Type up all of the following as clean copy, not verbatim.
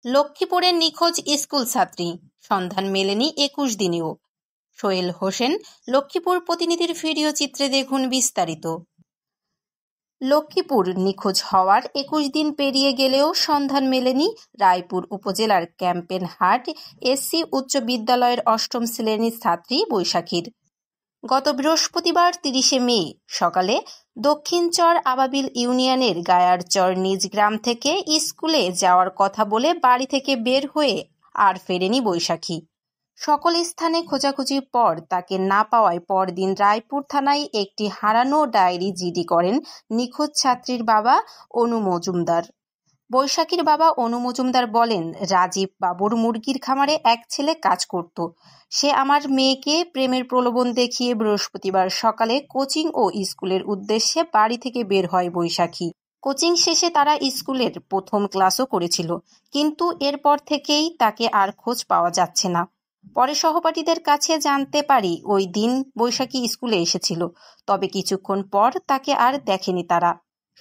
লক্ষ্মীপুরের নিখোঁজ স্কুল ছাত্রী, সন্ধান মেলেনি ২১ দিনেও। সোহেল হোসেন, লক্ষ্মীপুর প্রতিনিধির ভিডিও চিত্রে দেখুন বিস্তারিত। লক্ষ্মীপুর নিখোঁজ হওয়ার ২১ দিন পেরিয়ে গেলেও সন্ধান মেলেনি রায়পুর উপজেলার ক্যাম্পেনহাট এসসি উচ্চ বিদ্যালয়ের অষ্টম শ্রেণীর ছাত্রী বৈশাখীর। গত বৃহস্পতিবার ৩০শে মে সকালে দক্ষিণচর আবাবিল ইউনিয়নের গায়ারচর নিজ গ্রাম থেকে স্কুলে যাওয়ার কথা বলে বাড়ি থেকে বের হয়ে আর ফেরেনি বৈশাখী। সকল স্থানে খোঁজাখুঁজির পর তাকে না পাওয়ায় পরদিন রায়পুর থানায় একটি হারানো ডায়েরি জিডি করেন নিখোঁজ ছাত্রীর বাবা অনু মজুমদার। বৈশাখীর বাবা অনু মজুমদার বলেন, রাজীব বাবুর মুরগির খামারে এক ছেলে কাজ করত। সে আমার মেয়েকে প্রেমের প্রলোভন দেখিয়ে বৃহস্পতিবার সকালে কোচিং ও স্কুলের উদ্দেশ্যে বাড়ি থেকে বের হয় বৈশাখী। কোচিং শেষে তারা স্কুলের প্রথম ক্লাসও করেছিল, কিন্তু এরপর থেকেই তাকে আর খোঁজ পাওয়া যাচ্ছে না। পরে সহপাঠীদের কাছে জানতে পারি ওই দিন বৈশাখী স্কুলে এসেছিল, তবে কিছুক্ষণ পর তাকে আর দেখেনি তারা।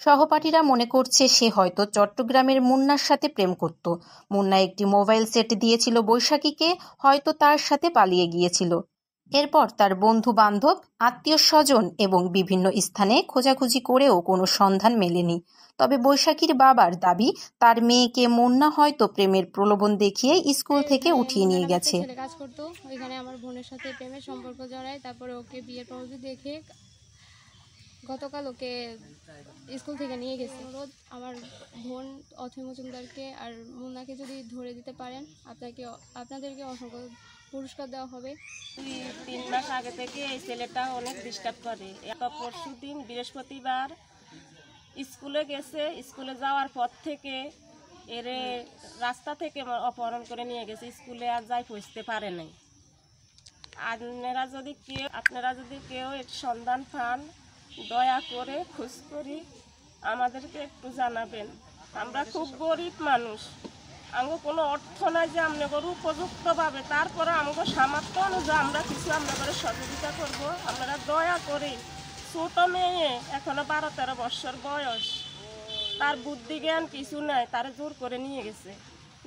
সহপাঠীরা মনে করছে সে হয়তো চট্টগ্রামের মুন্নার সাথে প্রেম করত। মুন্না একটি মোবাইল সেট দিয়েছিল বৈশাখীকে, হয়তো তার সাথে পালিয়ে গিয়েছিল। এরপর তার বন্ধু বান্ধব, আত্মীয় স্বজন এবং বিভিন্ন স্থানে খোঁজাখুঁজি করেও কোনো সন্ধান মেলেনি। তবে বৈশাখীর বাবার দাবি, তার মেয়েকে মুন্না হয়তো প্রেমের প্রলোভন দেখিয়ে স্কুল থেকে উঠিয়ে নিয়ে গেছে। কাজ করতো ওইখানে আমার বোনের সাথে প্রেমের সম্পর্ক জড়ায়, তারপরে ওকে বিয়ের প্রস্তুতি দেখে গতকাল ওকে স্কুল থেকে নিয়ে গেছে। অনুরোধ আমার বোন অথৈ মজুমদারকে আর মুন্নাকে যদি ধরে দিতে পারেন আপনাদেরকে অসংখ্য পুরস্কার দেওয়া হবে। 2-3 মাস আগে থেকে এই ছেলেটা অনেক ডিস্টার্ব করে। পরশু দিন বৃহস্পতিবার স্কুলে গেছে, স্কুলে যাওয়ার পর থেকে এরে রাস্তা থেকে অপহরণ করে নিয়ে গেছে। স্কুলে আর যাই পৌঁছতে পারে নাই। আপনারা যদি কেউ এর সন্ধান পান, দয়া করে খোঁজ করি আমাদেরকে একটু জানাবেন। আমরা খুব গরিব মানুষ, আমাকে কোনো অর্থ নাই যে আপনাদের উপযুক্তভাবে, তারপরে আমাকে সামর্থ্য অনুযায়ী আমরা কিছু আপনাদের সহযোগিতা করব। আপনারা দয়া করে, ছোট মেয়ে এখনো 12-13 বছর বয়স, তার বুদ্ধি জ্ঞান কিছু নাই, তারে জোর করে নিয়ে গেছে।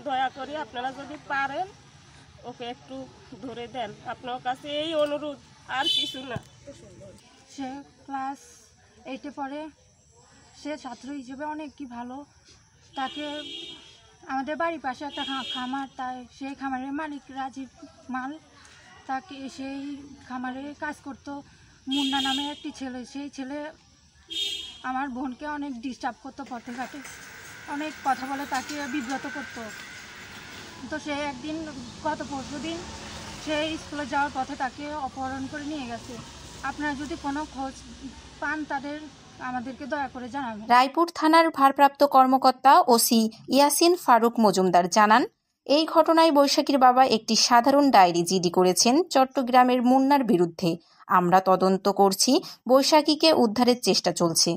দয়া করে আপনারা যদি পারেন ওকে একটু ধরে দেন, আপনার কাছে এই অনুরোধ, আর কিছু না। সে ক্লাস 8-এ পড়ে, সে ছাত্র হিসেবে অনেক কি ভালো। তাকে আমাদের বাড়ির পাশে একটা খামার, তাই সেই খামারের মালিক রাজীব মাল, তাকে সেই খামারে কাজ করতো মুন্না নামে একটি ছেলে। সেই ছেলে আমার বোনকে অনেক ডিস্টার্ব করতো, পথে ঘাটে অনেক কথা বলে তাকে বিব্রত করতো। তো সে একদিন গত পরশু দিন সে স্কুলে যাওয়ার পথে তাকে অপহরণ করে নিয়ে গেছে। আপনারা যদি কোনো খোঁজ পান আমাদেরকে দয়া করে জানাবেন। রায়পুর থানার ভারপ্রাপ্ত কর্মকর্তা ওসি ইয়াসিন ফারুক মজুমদার জানান, এই ঘটনায় বৈশাখীর বাবা একটি সাধারণ ডায়েরি জিডি করেছেন চট্টগ্রামের মুন্নার বিরুদ্ধে। আমরা তদন্ত করছি, বৈশাখীকে উদ্ধারের চেষ্টা চলছে।